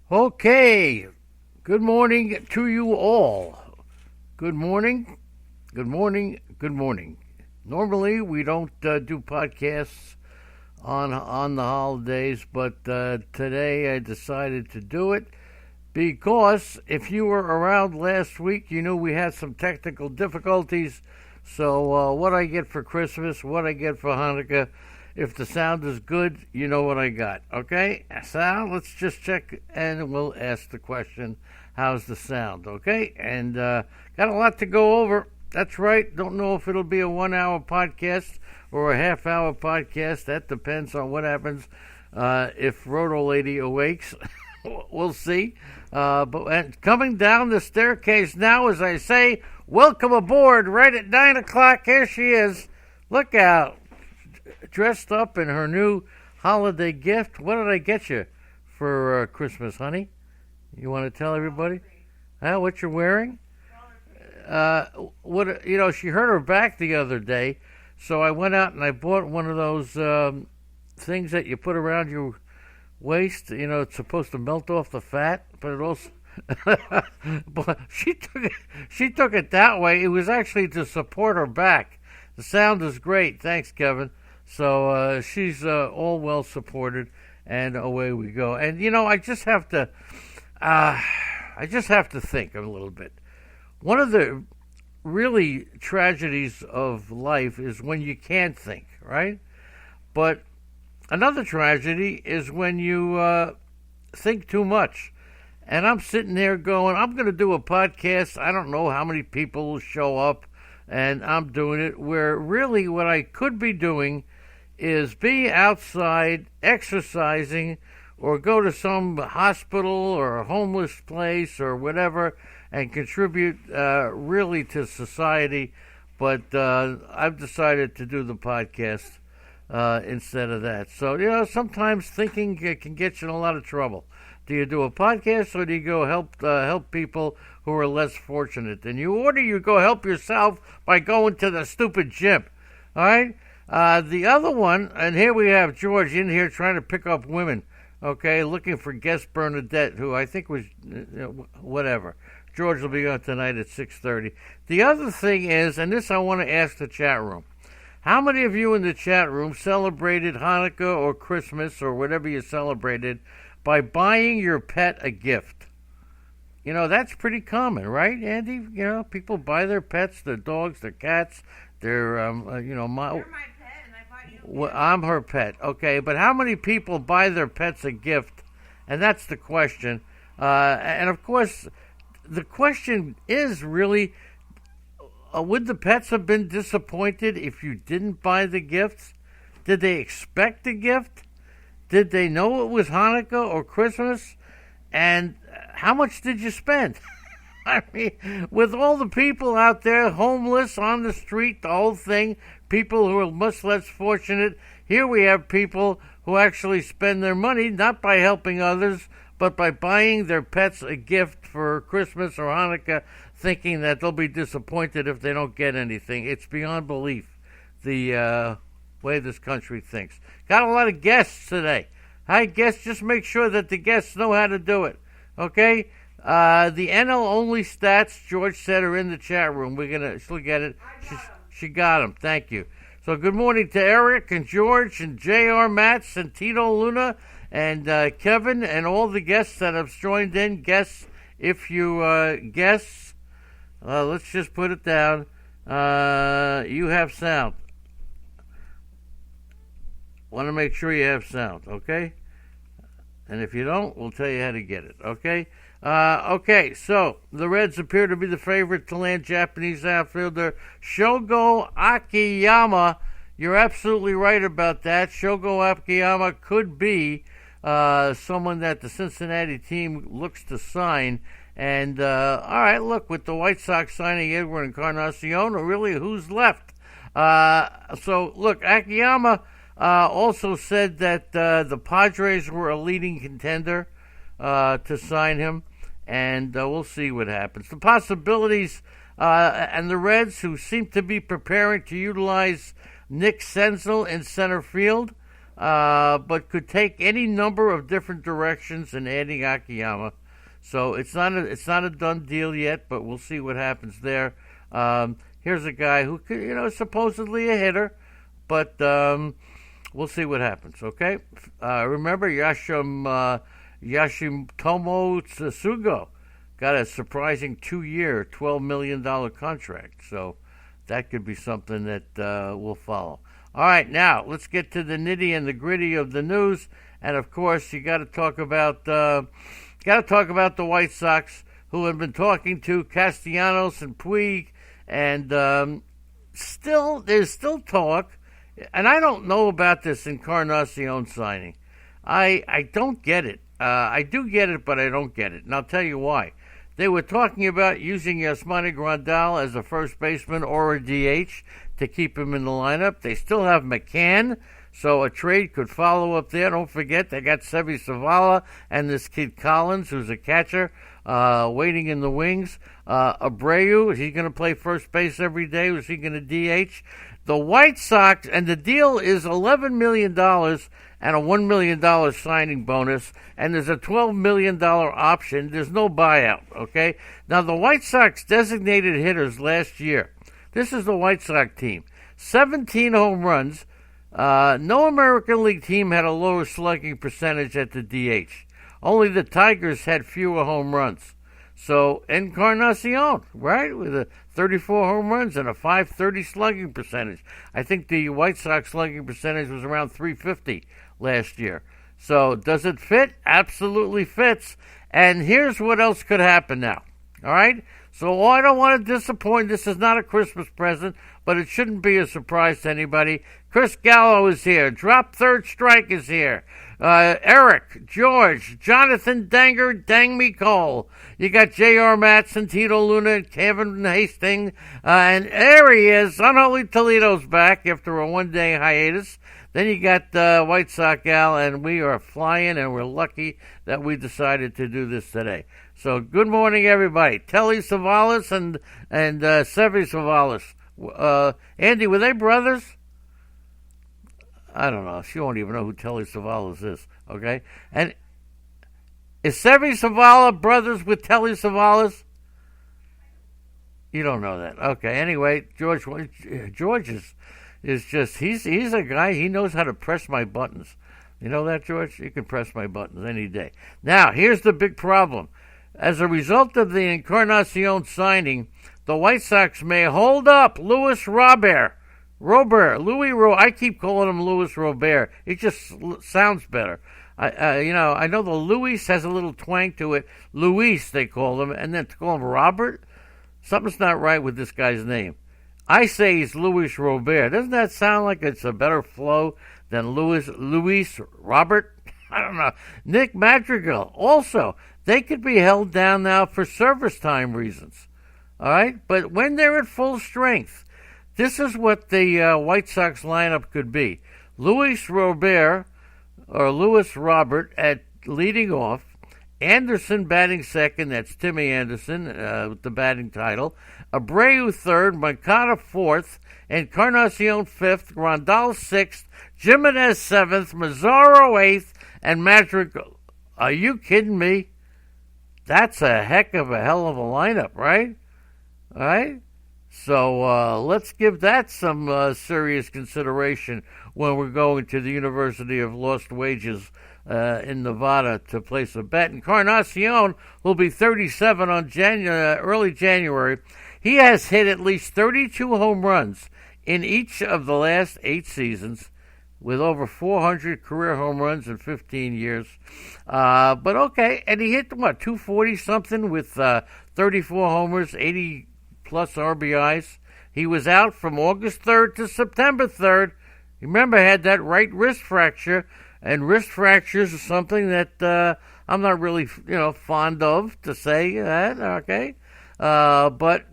Okay, good morning to you all. Good morning, good morning, good morning. Normally, we don't do podcasts on the holidays, but today I decided to do it because if you were around last week, you knew we had some technical difficulties. So, what I get for Christmas, what I get for Hanukkah. If the sound is good, you know what I got. Okay? Sound, let's just check and we'll ask the question, how's the sound? Okay? And got a lot to go over. That's right. Don't know if it'll be a 1 hour podcast or a half hour podcast. That depends on what happens if Roto Lady awakes. We'll see. But coming down the staircase now, as I say, welcome aboard. Right at 9 o'clock, here she is. Look out. Dressed up in her new holiday gift. What did I get you for Christmas, honey? You want to tell everybody? What you're wearing? She hurt her back the other day, so I went out and I bought one of those things that you put around your waist. You know, it's supposed to melt off the fat, but it also. But she took it that way. It was actually to support her back. The sound is great. Thanks, Kevin. So she's all well supported, and away we go. And I just have to think a little bit. One of the really tragedies of life is when you can't think, right? But another tragedy is when you think too much. And I'm sitting there going, I'm going to do a podcast. I don't know how many people will show up, and I'm doing it where really what I could be doing is be outside exercising or go to some hospital or a homeless place or whatever and contribute really to society. But I've decided to do the podcast instead of that. So, sometimes thinking can get you in a lot of trouble. Do you do a podcast or do you go help people who are less fortunate than you? Or do you go help yourself by going to the stupid gym? All right? The other one, and here we have George in here trying to pick up women, okay, looking for guest Bernadette, who I think was, whatever. George will be on tonight at 6:30. The other thing is, and this I want to ask the chat room, how many of you in the chat room celebrated Hanukkah or Christmas or whatever you celebrated by buying your pet a gift? That's pretty common, right, Andy? People buy their pets, their dogs, their cats, their, You're my pet, and I bought you a Well, I'm her pet, okay, but how many people buy their pets a gift? And that's the question. And of course, the question is really, would the pets have been disappointed if you didn't buy the gifts? Did they expect the gift? Did they know it was Hanukkah or Christmas? And how much did you spend? I mean, with all the people out there, homeless, on the street, the whole thing, people who are much less fortunate, here we have people who actually spend their money not by helping others, but by buying their pets a gift for Christmas or Hanukkah, thinking that they'll be disappointed if they don't get anything. It's beyond belief, the way this country thinks. Got a lot of guests today. Hi, guests. Just make sure that the guests know how to do it, okay? The NL only stats, George said, are in the chat room. She'll get it. She got them. Thank you. So good morning to Eric and George and JR Matz and Tito Luna and Kevin and all the guests that have joined in. Guests, if you guess, let's just put it down. You have sound. Want to make sure you have sound, okay? And if you don't, we'll tell you how to get it, okay? Okay, so the Reds appear to be the favorite to land Japanese outfielder Shogo Akiyama. You're absolutely right about that. Shogo Akiyama could be someone that the Cincinnati team looks to sign. And, all right, look, with the White Sox signing Edwin Encarnacion, really, who's left? So, look, Akiyama also said that the Padres were a leading contender to sign him, and we'll see what happens. The possibilities, and the Reds, who seem to be preparing to utilize Nick Senzel in center field, but could take any number of different directions in adding Akiyama. So it's not a done deal yet, but we'll see what happens there. Here's a guy who could, supposedly a hitter, but we'll see what happens. Okay, remember Yashitomo Tsugo got a surprising 2-year, $12 million contract. So that could be something that will follow. All right, now let's get to the nitty and the gritty of the news, and of course you got to talk about the White Sox, who have been talking to Castellanos and Puig, and there's still talk, and I don't know about this Encarnacion signing. I don't get it. I do get it, but I don't get it, and I'll tell you why. They were talking about using Yasmani Grandal as a first baseman or a DH to keep him in the lineup. They still have McCann, so a trade could follow up there. Don't forget, they got Sevi Savala and this kid Collins, who's a catcher, waiting in the wings. Abreu, is he going to play first base every day? Is he going to DH? The White Sox, and the deal is $11 million and a $1 million signing bonus, and there's a $12 million option. There's no buyout, okay? Now, the White Sox designated hitters last year. This is the White Sox team. 17 home runs. No American League team had a lower slugging percentage at the DH. Only the Tigers had fewer home runs. So, Encarnacion, right, with a 34 home runs and a .530 slugging percentage. I think the White Sox slugging percentage was around .350 last year. So, does it fit? Absolutely fits. And here's what else could happen now, all right? So, I don't want to disappoint. This is not a Christmas present, but it shouldn't be a surprise to anybody. Chris Gallo is here. Drop Third Strike is here. Eric, George, Jonathan Danger, Dang Me Cole. You got J.R. Matson, Tito Luna, Kevin Hastings, and there he is. Unholy Toledo's back after a one-day hiatus. Then you got White Sox Gal, and we are flying, and we're lucky that we decided to do this today. So good morning, everybody. Telly Savalas and Sevi Savalas. Andy, were they brothers? I don't know. She won't even know who Telly Savalas is, okay? And is Sevi Savala brothers with Telly Savalas? You don't know that. Okay, anyway, George is just, he's a guy, he knows how to press my buttons. You know that, George? You can press my buttons any day. Now, here's the big problem. As a result of the Encarnacion signing, the White Sox may hold up Luis Robert. I keep calling him Luis Robert. It just sounds better. I know the Luis has a little twang to it. Luis, they call him, and then to call him Robert, something's not right with this guy's name. I say he's Luis Robert. Doesn't that sound like it's a better flow than Luis Robert? I don't know. Nick Madrigal, also, they could be held down now for service time reasons. All right? But when they're at full strength, this is what the White Sox lineup could be. Luis Robert at leading off. Anderson batting second. That's Timmy Anderson with the batting title. Abreu third. Moncada fourth. Encarnacion fifth. Grandal sixth. Jimenez seventh. Mazzaro eighth. And Madrigal. Are you kidding me? That's a hell of a lineup, right? All right? So let's give that some serious consideration when we're going to the University of Lost Wages in Nevada to place a bet. Encarnacion will be 37 on early January. He has hit at least 32 home runs in each of the last 8 seasons, with over 400 career home runs in 15 years. But okay, and he hit, 240-something with 34 homers, 80-plus RBIs. He was out from August 3rd to September 3rd. Remember, had that right wrist fracture, and wrist fractures are something that I'm not really, fond of to say that, okay? But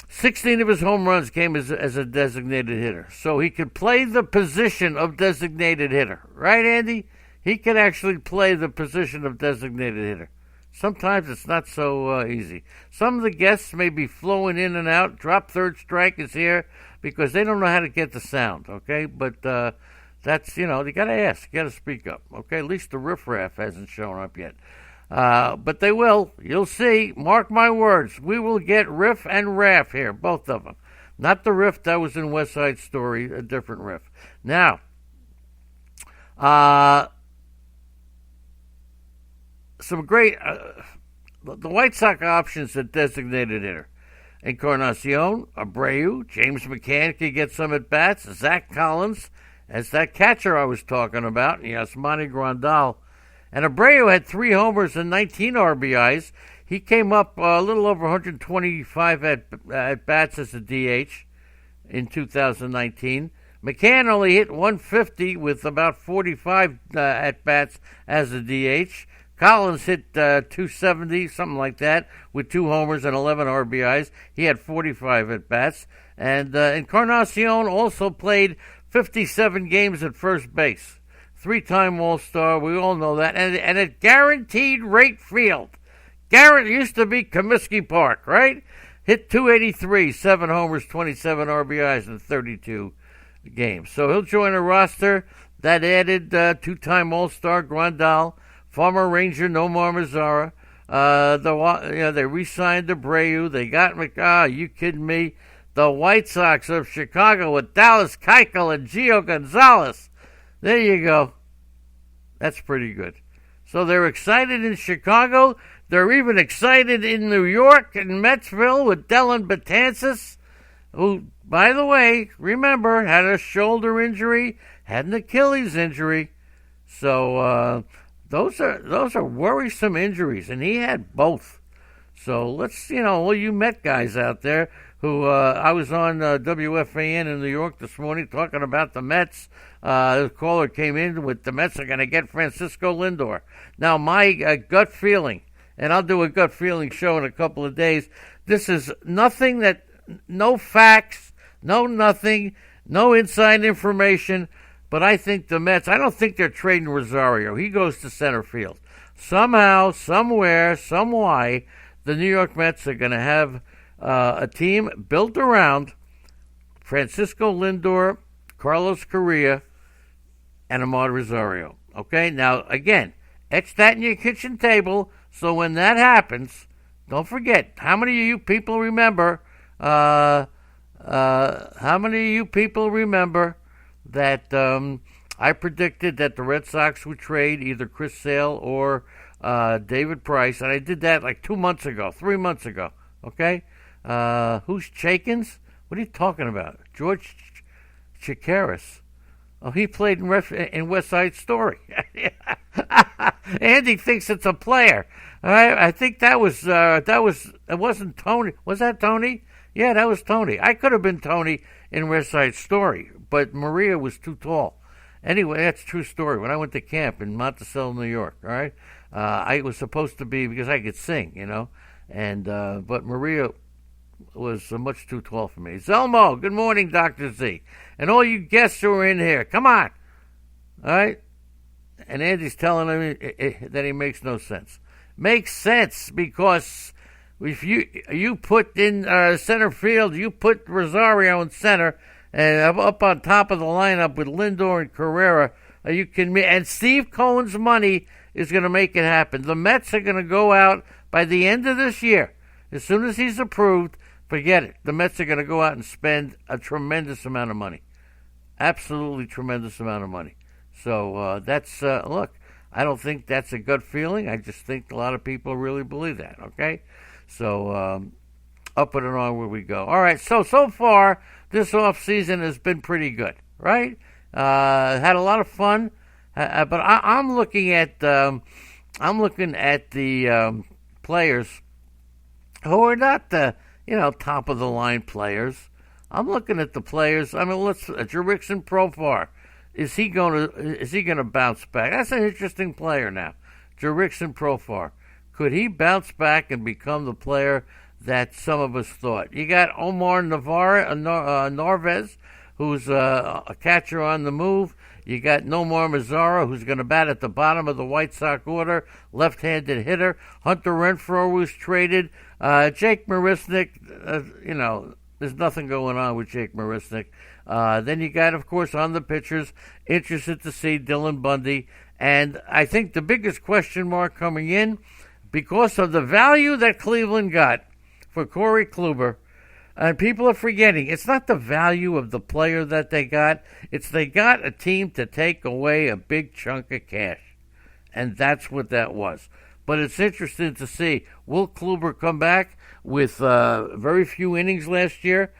16 of his home runs came as a designated hitter. So he could play the position of designated hitter. Right, Andy? He can actually play the position of designated hitter. Sometimes it's not so easy. Some of the guests may be flowing in and out. Drop Third Strike is here because they don't know how to get the sound, okay? But That's, you got to ask. You got to speak up. Okay, at least the riffraff hasn't shown up yet. But they will. You'll see. Mark my words. We will get riff and raff here, both of them. Not the riff that was in West Side Story, a different riff. Now, some great... the White Sox options at designated hitter. Encarnacion, Abreu, James McCann could get some at-bats, Zach Collins, as that catcher I was talking about, and Yasmani Grandal. And Abreu had 3 homers and 19 RBIs. He came up a little over 125 at-bats as a DH in 2019. McCann only hit 150 with about 45 at-bats as a DH. Collins hit 270, something like that, with 2 homers and 11 RBIs. He had 45 at-bats. And Encarnacion also played 57 games at first base. 3-time All-Star, we all know that. And at Guaranteed Rate Field. It used to be Comiskey Park, right? Hit 283, 7 homers, 27 RBIs in 32 games. So he'll join a roster that added 2-time All-Star Grandal, former Ranger Nomar Mazara. They re-signed Abreu. They got you kidding me? The White Sox of Chicago with Dallas Keuchel and Gio Gonzalez. There you go. That's pretty good. So they're excited in Chicago. They're even excited in New York and Metsville with Dellin Betances, who, by the way, remember, had a shoulder injury, had an Achilles injury. So those are worrisome injuries, and he had both. So let's, all you Met guys out there who I was on WFAN in New York this morning talking about the Mets. The caller came in with the Mets are going to get Francisco Lindor. Now, my gut feeling, and I'll do a gut feeling show in a couple of days, this is nothing no facts, no nothing, no inside information, but I think the Mets, I don't think they're trading Rosario. He goes to center field. Somehow, somewhere, some why, the New York Mets are going to have a team built around Francisco Lindor, Carlos Correa, and Amar Rosario. Okay? Now, again, etch that in your kitchen table, so when that happens, don't forget, how many of you people remember that I predicted that the Red Sox would trade either Chris Sale or David Price, and I did that like 3 months ago, okay? Who's Chakins? What are you talking about? George Chikaris. Oh, he played in West Side Story. Andy thinks it's a player. All right, I think it wasn't Tony. Was that Tony? Yeah, that was Tony. I could have been Tony in West Side Story, but Maria was too tall. Anyway, that's a true story. When I went to camp in Monticello, New York, all right, I was supposed to be, because I could sing, and but Maria was much too tall for me. Zelmo, good morning, Dr. Z. And all you guests who are in here, come on. All right? And Andy's telling him that he makes no sense. Makes sense because if you put in center field, you put Rosario in center, and up on top of the lineup with Lindor and Carrera, and Steve Cohen's money is going to make it happen. The Mets are going to go out by the end of this year. As soon as he's approved, forget it. The Mets are going to go out and spend a tremendous amount of money. Absolutely tremendous amount of money. So that's, look, I don't think that's a gut feeling. I just think a lot of people really believe that, okay? So up and onward we go. All right, so far, this off season has been pretty good, right? Had a lot of fun, but I'm looking at the players who are not the top of the line players. I'm looking at the players. I mean, Jurickson Profar. Is he gonna bounce back? That's an interesting player now. Jurickson Profar. Could he bounce back and become the player that some of us thought? You got Omar Narvaez, who's a catcher on the move. You got Nomar Mazara, who's going to bat at the bottom of the White Sox order, left-handed hitter. Hunter Renfroe was traded. Jake Marisnick, There's nothing going on with Jake Marisnick. Then you got, of course, on the pitchers, interested to see Dylan Bundy. And I think the biggest question mark coming in, because of the value that Cleveland got for Corey Kluber, and people are forgetting, it's not the value of the player that they got. It's they got a team to take away a big chunk of cash. And that's what that was. But it's interesting to see, will Kluber come back with very few innings last year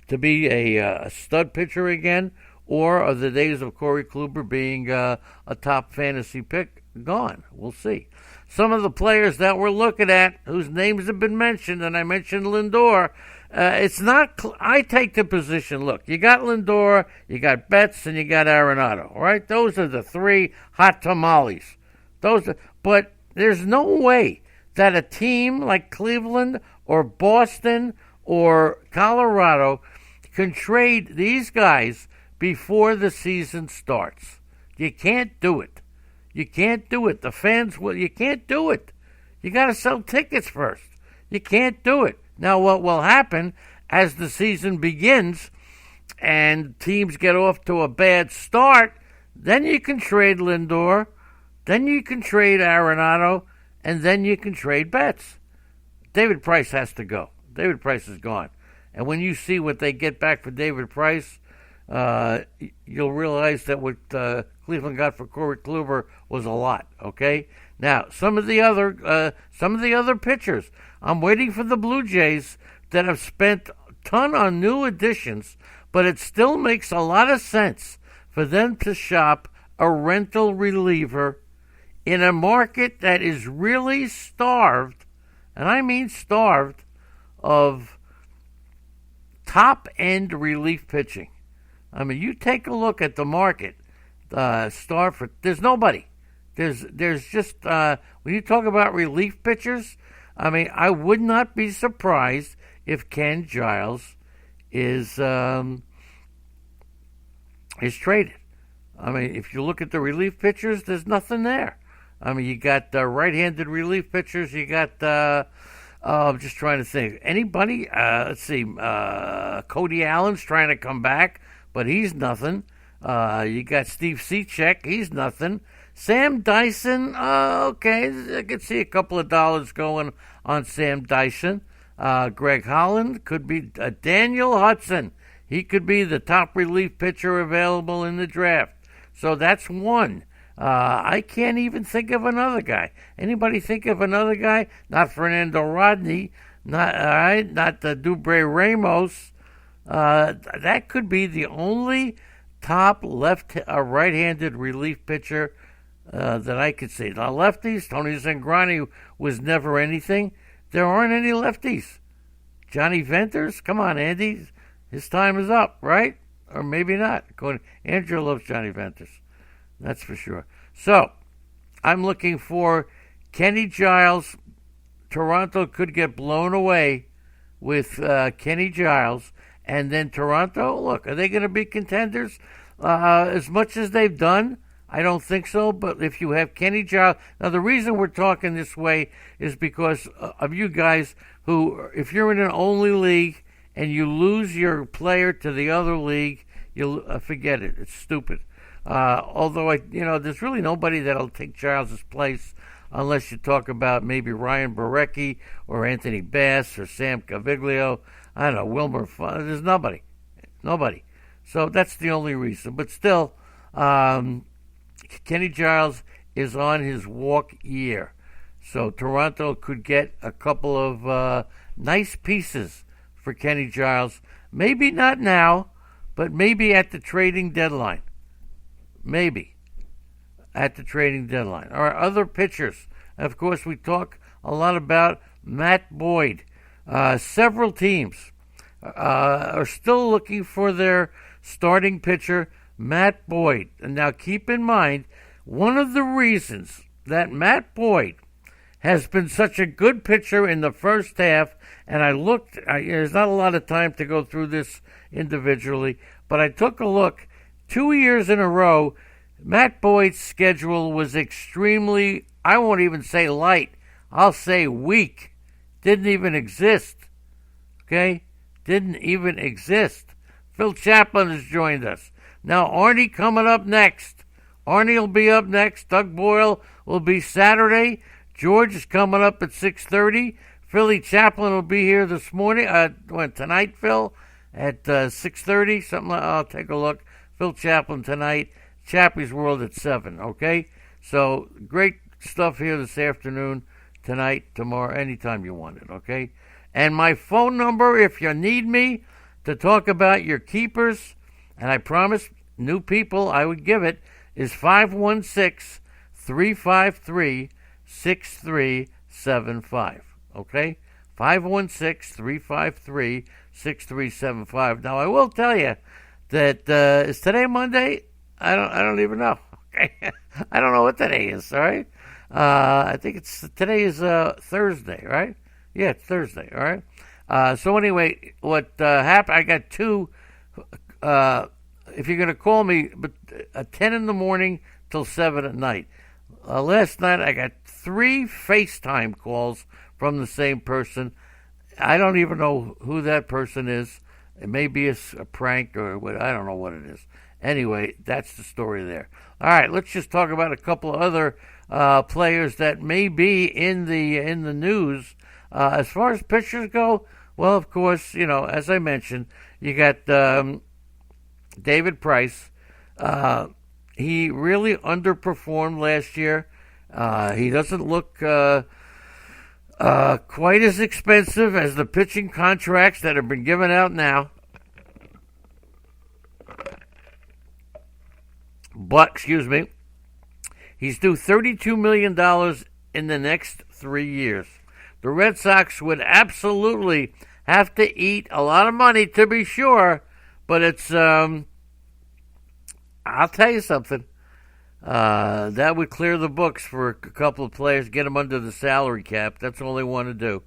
to be a stud pitcher again? Or are the days of Corey Kluber being a top fantasy pick gone? We'll see. Some of the players that we're looking at, whose names have been mentioned, and I mentioned Lindor, it's not. I take the position. Look, you got Lindor, you got Betts, and you got Arenado. Right? Those are the three hot tamales. But there's no way that a team like Cleveland or Boston or Colorado can trade these guys before the season starts. You can't do it. You can't do it. The fans will. You can't do it. You got to sell tickets first. You can't do it. Now, what will happen as the season begins and teams get off to a bad start, then you can trade Lindor, then you can trade Arenado, and then you can trade Betts. David Price has to go. David Price is gone. And when you see what they get back for David Price, you'll realize that what Cleveland got for Corey Kluber was a lot. Okay. Now, some of the other pitchers, I'm waiting for the Blue Jays that have spent a ton on new additions, but it still makes a lot of sense for them to shop a rental reliever in a market that is really starved, and I mean starved, of top-end relief pitching. I mean, you take a look at the market, there's nobody. There's just, when you talk about relief pitchers, I mean, I would not be surprised if Ken Giles is traded. I mean, if you look at the relief pitchers, there's nothing there. I mean, you got right-handed relief pitchers. You got, I'm just trying to think. Anybody? Let's see. Cody Allen's trying to come back, but he's nothing. You got Steve Cechek. He's nothing. Sam Dyson, okay, I could see a couple of dollars going on Sam Dyson. Greg Holland could be Daniel Hudson. He could be the top relief pitcher available in the draft. So that's one. I can't even think of another guy. Anybody think of another guy? Not Fernando Rodney. Not Dubrey Ramos. That could be the only top right-handed relief pitcher that I could see. Now, lefties, Tony Zangrani was never anything. There aren't any lefties. Johnny Venters, come on, Andy. His time is up, right? Or maybe not. Andrew loves Johnny Venters. That's for sure. So, I'm looking for Kenny Giles. Toronto could get blown away with Kenny Giles. And then Toronto, look, are they going to be contenders as much as they've done? I don't think so, but if you have Kenny Giles... Now, the reason we're talking this way is because of you guys who, if you're in an only league and you lose your player to the other league, you'll forget it. It's stupid. Although, there's really nobody that'll take Giles' place unless you talk about maybe Ryan Barecki or Anthony Bass or Sam Caviglio. I don't know, Wilmer. There's nobody. So that's the only reason. But still... Kenny Giles is on his walk year. So Toronto could get a couple of nice pieces for Kenny Giles. Maybe not now, but maybe at the trading deadline. Maybe at the trading deadline. Our other pitchers. Of course, we talk a lot about Matt Boyd. Several teams are still looking for their starting pitcher, Matt Boyd. And now keep in mind, one of the reasons that Matt Boyd has been such a good pitcher in the first half, and there's not a lot of time to go through this individually, but I took a look. 2 years in a row, Matt Boyd's schedule was extremely, I won't even say light, I'll say weak. Didn't even exist. Okay? didn't even exist. Phil Chaplin has joined us. Now, Arnie coming up next. Arnie will be up next. Doug Boyle will be Saturday. George is coming up at 6:30. Philly Chaplin will be here this morning. Tonight, Phil, at 6:30. Something like, I'll take a look. Phil Chaplin tonight. Chappie's World at 7, okay? So, great stuff here this afternoon, tonight, tomorrow, anytime you want it, okay? And my phone number, if you need me to talk about your keepers, and I promise new people I would give it, is 516-353-6375, okay? 516-353-6375. Now, I will tell you that, is today Monday? I don't even know. Okay, I don't know what today is. All right, I think today is Thursday, right? Yeah, it's Thursday. All right. So anyway, what happened? I got two. If you're gonna call me, but 10 in the morning till 7 at night. Last night I got 3 FaceTime calls from the same person. I don't even know who that person is. It may be a prank or what. I don't know what it is. Anyway, that's the story there. All right, let's just talk about a couple of other players that may be in the news. As far as pitchers go, well, of course, as I mentioned, you got David Price. He really underperformed last year. He doesn't look quite as expensive as the pitching contracts that have been given out now. But, he's due $32 million in the next 3 years. The Red Sox would absolutely have to eat a lot of money to be sure, but it's, I'll tell you something. That would clear the books for a couple of players, get them under the salary cap. That's all they want to do.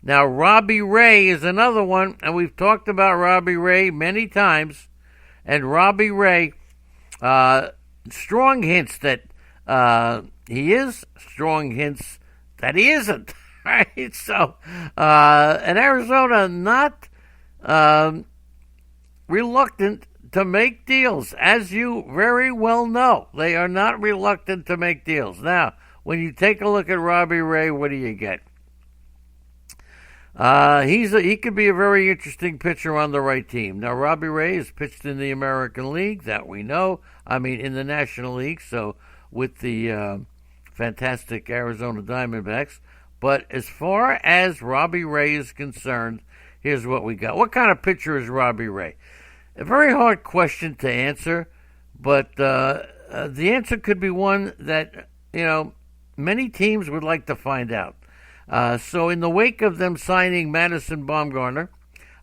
Now, Robbie Ray is another one, and we've talked about Robbie Ray many times, and Robbie Ray... strong hints that he is, strong hints that he isn't, right? So, and Arizona not reluctant to make deals, as you very well know. They are not reluctant to make deals. Now, when you take a look at Robbie Ray, what do you get? He could be a very interesting pitcher on the right team. Now, Robbie Ray has pitched in the American League, that we know. In the National League, so with the fantastic Arizona Diamondbacks. But as far as Robbie Ray is concerned, here's what we got. What kind of pitcher is Robbie Ray? A very hard question to answer, but the answer could be one that, many teams would like to find out. So in the wake of them signing Madison Bumgarner,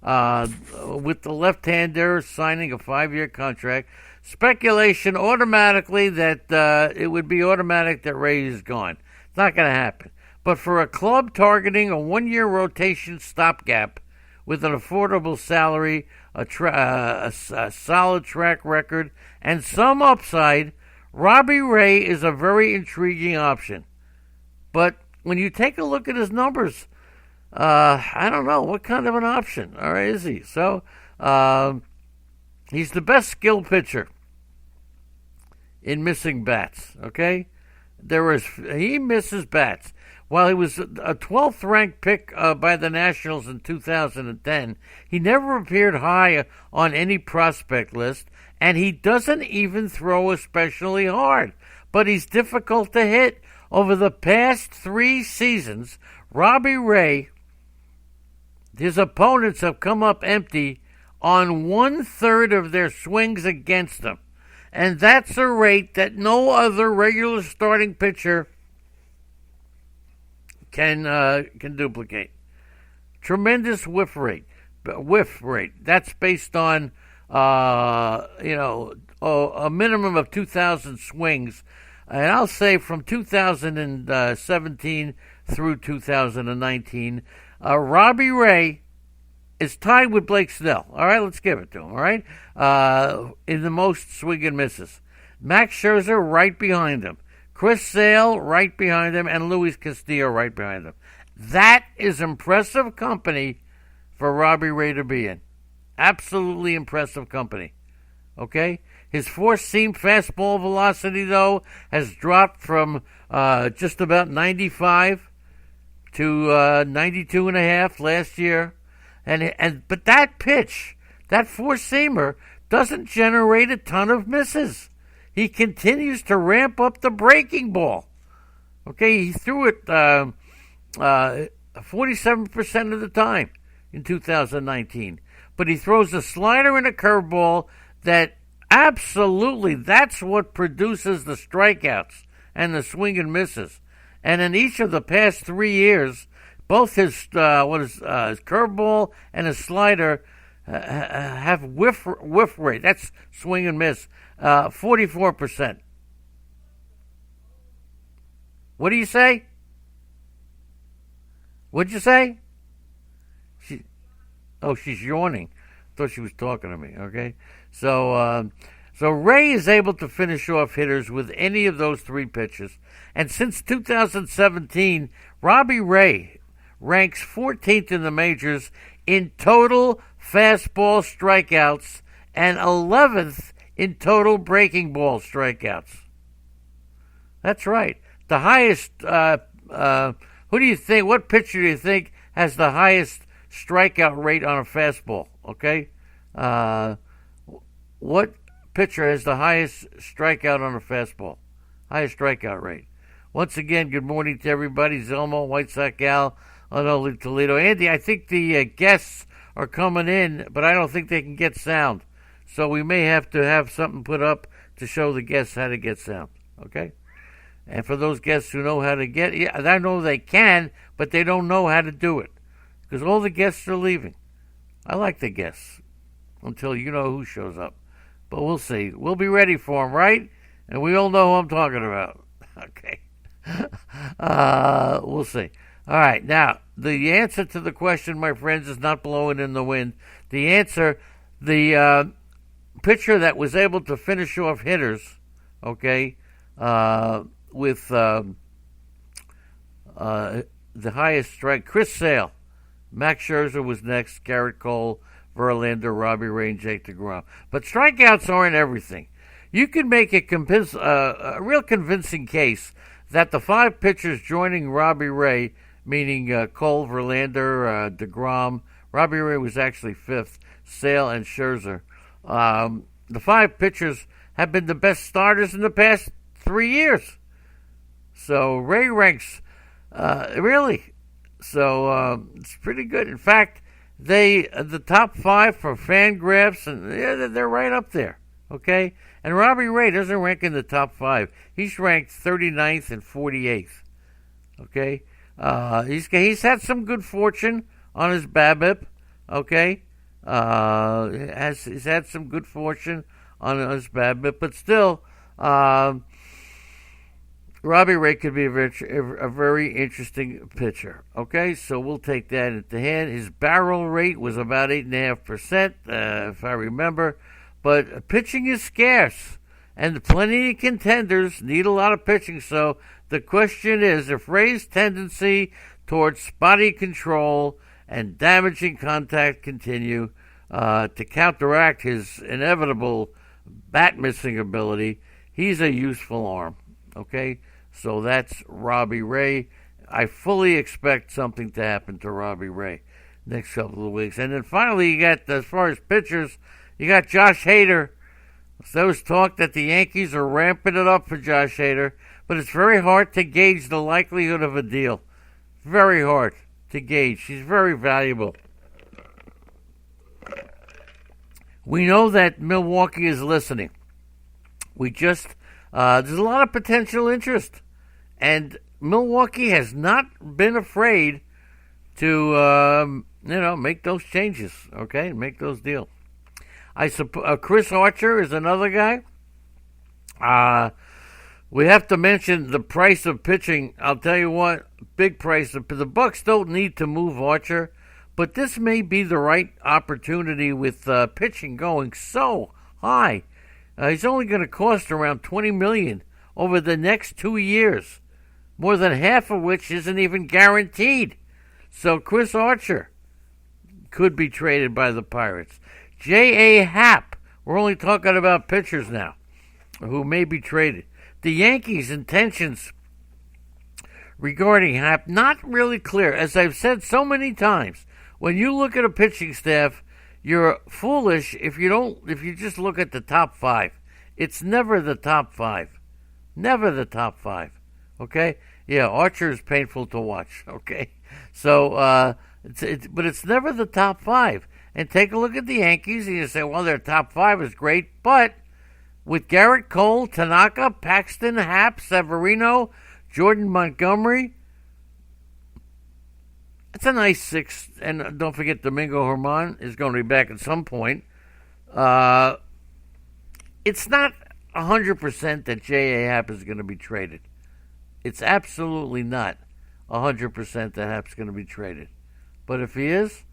with the left-hander signing a 5-year contract, speculation automatically that it would be automatic that Ray is gone. It's not going to happen. But for a club targeting a 1-year rotation stopgap with an affordable salary, a solid track record, and some upside, Robbie Ray is a very intriguing option. But when you take a look at his numbers, I don't know what kind of an option, all right, is he? So he's the best skilled pitcher in missing bats, okay? He misses bats. While he was a 12th ranked pick by the Nationals in 2010, he never appeared high on any prospect list, and he doesn't even throw especially hard. But he's difficult to hit. Over the past 3 seasons, Robbie Ray, his opponents have come up empty on 1/3 of their swings against them. And that's a rate that no other regular starting pitcher can duplicate. Tremendous whiff rate. That's based on a minimum of 2,000 swings. And I'll say from 2017 through 2019, Robbie Ray is tied with Blake Snell. All right, let's give it to him, all right? In the most swing and misses. Max Scherzer right behind him. Chris Sale right behind him. And Luis Castillo right behind him. That is impressive company for Robbie Ray to be in. Absolutely impressive company. Okay? His four-seam fastball velocity, though, has dropped from just about 95 to 92.5 last year. But that pitch, that four-seamer, doesn't generate a ton of misses. He continues to ramp up the breaking ball. Okay, he threw it 47% of the time in 2019. But he throws a slider and a curveball that absolutely, that's what produces the strikeouts and the swing and misses. And in each of the past 3 years, both his curveball and his slider have whiff rate. That's swing and miss, 44%. What do you say? What'd you say? She's yawning. Thought she was talking to me. Okay, so Ray is able to finish off hitters with any of those three pitches, and since 2017, Robbie Ray ranks 14th in the majors in total fastball strikeouts and 11th in total breaking ball strikeouts. That's right. The highest. Who do you think? What pitcher do you think has the highest strikeout rate on a fastball? Okay, what pitcher has the highest strikeout on a fastball? Highest strikeout rate. Once again, good morning to everybody. Zelmo, White Sox Gal, Unholy Toledo. Andy, I think the guests are coming in, but I don't think they can get sound. So we may have to have something put up to show the guests how to get sound. Okay? And for those guests who know how to get it, yeah, I know they can, but they don't know how to do it. Because all the guests are leaving. I like the guests. Until you know who shows up. But we'll see. We'll be ready for them, right? And we all know who I'm talking about. Okay. We'll see. All right. Now, the answer to the question, my friends, is not blowing in the wind. The answer, the pitcher that was able to finish off hitters, okay, with the highest strike, Chris Sale. Max Scherzer was next, Garrett Cole, Verlander, Robbie Ray, and Jake DeGrom. But strikeouts aren't everything. You can make a real convincing case that the five pitchers joining Robbie Ray, meaning Cole, Verlander, DeGrom, Robbie Ray was actually fifth, Sale, and Scherzer. The five pitchers have been the best starters in the past 3 years. So Ray ranks, really. So it's pretty good. In fact, the top five for Fangraphs, and they're right up there. Okay, and Robbie Ray doesn't rank in the top five. He's ranked 39th and 48th. Okay, he's had some good fortune on his BABIP. Okay, he's had some good fortune on his BABIP, but still, Robbie Ray could be a very interesting pitcher. Okay, so we'll take that into hand. His barrel rate was about 8.5%, if I remember. But pitching is scarce, and plenty of contenders need a lot of pitching. So the question is, if Ray's tendency towards spotty control and damaging contact continue to counteract his inevitable bat-missing ability, he's a useful arm. Okay? So that's Robbie Ray. I fully expect something to happen to Robbie Ray next couple of weeks. And then finally, you got, as far as pitchers, you got Josh Hader. There was talk that the Yankees are ramping it up for Josh Hader, but it's very hard to gauge the likelihood of a deal. Very hard to gauge. He's very valuable. We know that Milwaukee is listening. there's a lot of potential interest. And Milwaukee has not been afraid to, make those changes, okay, make those deals. Chris Archer is another guy. We have to mention the price of pitching. I'll tell you what, big price. The Bucks don't need to move Archer, but this may be the right opportunity with pitching going so high. He's only going to cost around $20 million over the next 2 years, more than half of which isn't even guaranteed. So Chris Archer could be traded by the Pirates. J.A. Happ, we're only talking about pitchers now, who may be traded. The Yankees' intentions regarding Happ, not really clear. As I've said so many times, when you look at a pitching staff, you're foolish if you just look at the top five. It's never the top five. Never the top five. Okay? Yeah, Archer is painful to watch. Okay? So, but it's never the top five. And take a look at the Yankees, and you say, well, their top five is great, but with Garrett Cole, Tanaka, Paxton, Happ, Severino, Jordan Montgomery, it's a nice six. And don't forget, Domingo Germán is going to be back at some point. It's not 100% that J.A. Happ is going to be traded. It's absolutely not 100% that Happ's going to be traded. But if he is,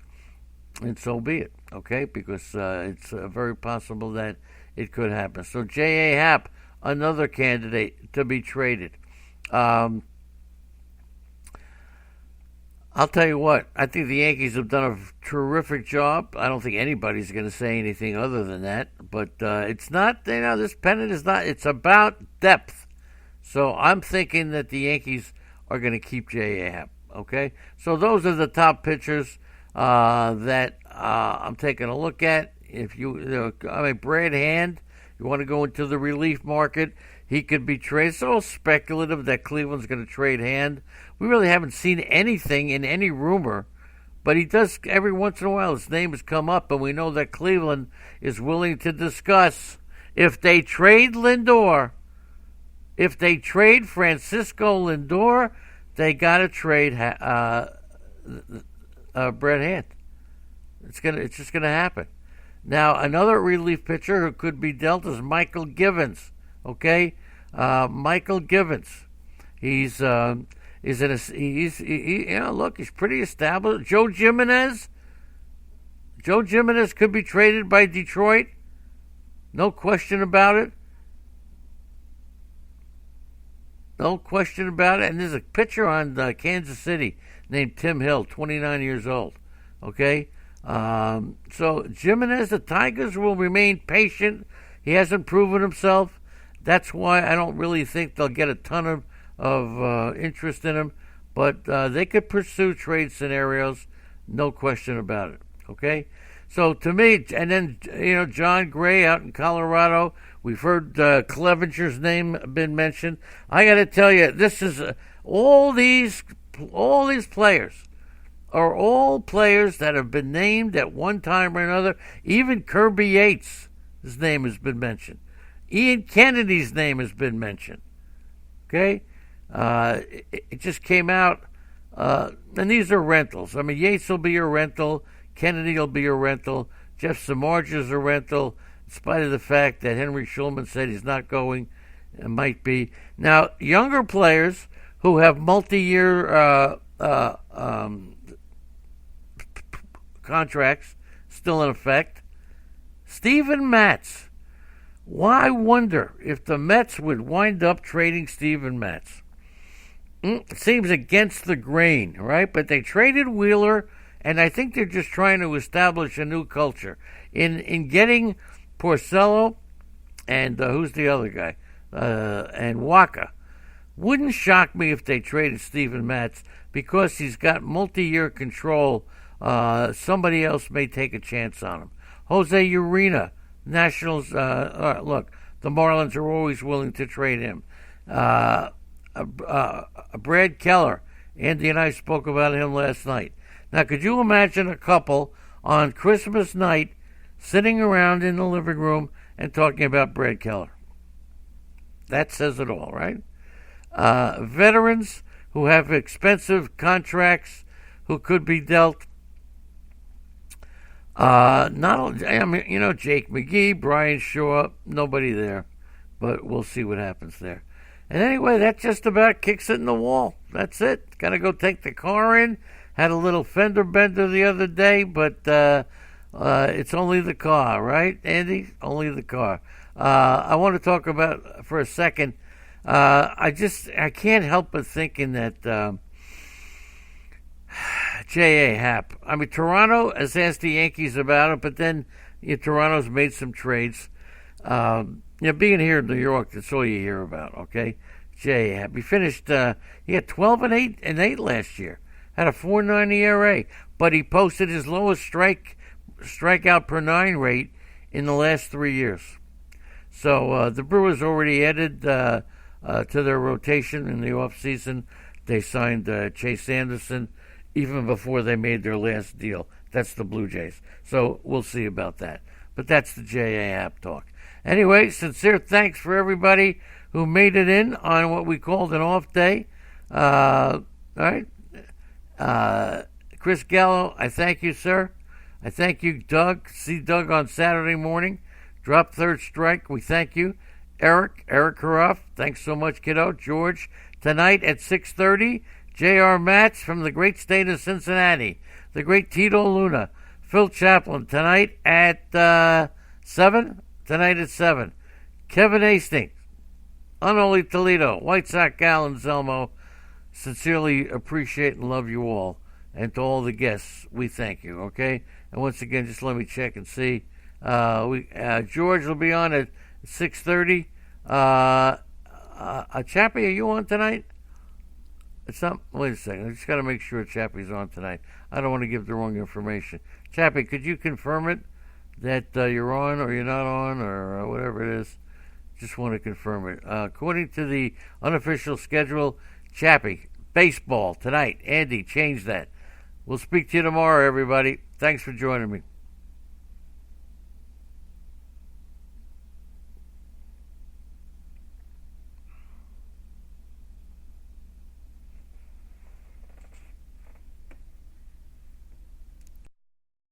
and so be it, okay? Because it's very possible that it could happen. So J.A. Happ, another candidate to be traded. I'll tell you what, I think the Yankees have done a terrific job. I don't think anybody's going to say anything other than that. But it's not, this pennant is not, it's about depth. So I'm thinking that the Yankees are going to keep J.A. Happ, okay? So those are the top pitchers that I'm taking a look at. If Brad Hand, you want to go into the relief market, he could be traded. It's all speculative that Cleveland's going to trade Hand. We really haven't seen anything in any rumor, but he does, every once in a while, his name has come up, and we know that Cleveland is willing to discuss if they trade Lindor. If they trade Francisco Lindor, they got to trade Brad Hand. It's just gonna happen. Now, another relief pitcher who could be dealt is Michael Givens. Okay, Michael Givens. He's pretty established. Joe Jimenez could be traded by Detroit. No question about it. No question about it. And there's a pitcher on Kansas City named Tim Hill, 29 years old. Okay? So Jimenez, the Tigers will remain patient. He hasn't proven himself. That's why I don't really think they'll get a ton of interest in him. But they could pursue trade scenarios. No question about it. Okay? So to me, and then, John Gray out in Colorado, we've heard Clevenger's name been mentioned. I got to tell you, this is all these players are all players that have been named at one time or another. Even Kirby Yates, his name has been mentioned. Ian Kennedy's name has been mentioned. Okay, it just came out, and these are rentals. I mean, Yates will be a rental. Kennedy will be a rental. Jeff Samardzija is a rental, in spite of the fact that Henry Schulman said he's not going. It might be. Now, younger players who have multi-year contracts still in effect. Steven Matz. Why wonder if the Mets would wind up trading Steven Matz? It seems against the grain, right? But they traded Wheeler, and I think they're just trying to establish a new culture. In getting Porcello and who's the other guy? And Waka. Wouldn't shock me if they traded Steven Matz because he's got multi-year control. Somebody else may take a chance on him. Jose Urena, Nationals. Look, the Marlins are always willing to trade him. Brad Keller. Andy and I spoke about him last night. Now, could you imagine a couple on Christmas night sitting around in the living room and talking about Brad Keller? That says it all, right? Veterans who have expensive contracts who could be dealt. Jake McGee, Brian Shaw, nobody there, but we'll see what happens there. And anyway, that just about kicks it in the wall. That's it. Got to go take the car in. Had a little fender bender the other day, but it's only the car, right, Andy? Only the car. I want to talk about, for a second, I can't help but thinking that J.A. Happ. I mean, Toronto has asked the Yankees about it, but then Toronto's made some trades. Being here in New York, that's all you hear about, okay? J.A. Happ. He finished, he had 12 and 8 last year. Had a 4.9 ERA, but he posted his lowest strikeout per 9 rate in the last 3 years. So the Brewers already added to their rotation in the offseason. They signed Chase Anderson even before they made their last deal. That's the Blue Jays. So we'll see about that. But that's the J.A. Happ talk. Anyway, sincere thanks for everybody who made it in on what we called an off day. All right. Chris Gallo, I thank you, sir. I thank you, Doug. See Doug on Saturday morning. Drop third strike. We thank you. Eric Karoff, thanks so much, kiddo. George, tonight at 6:30, J.R. Matz from the great state of Cincinnati. The great Tito Luna. Phil Chaplin, tonight at 7. Tonight at 7. Kevin Hastings, Unholy Toledo, White Sox Gal and Zelmo. Sincerely appreciate and love you all. And to all the guests, we thank you, okay? And once again, just let me check and see. George will be on at 6:30. Chappie, are you on tonight? It's not. Wait a second. I just got to make sure Chappie's on tonight. I don't want to give the wrong information. Chappie, could you confirm it that you're on or you're not on or whatever it is? Just want to confirm it. According to the unofficial schedule, Chappie, baseball tonight. Andy, change that. We'll speak to you tomorrow, everybody. Thanks for joining me.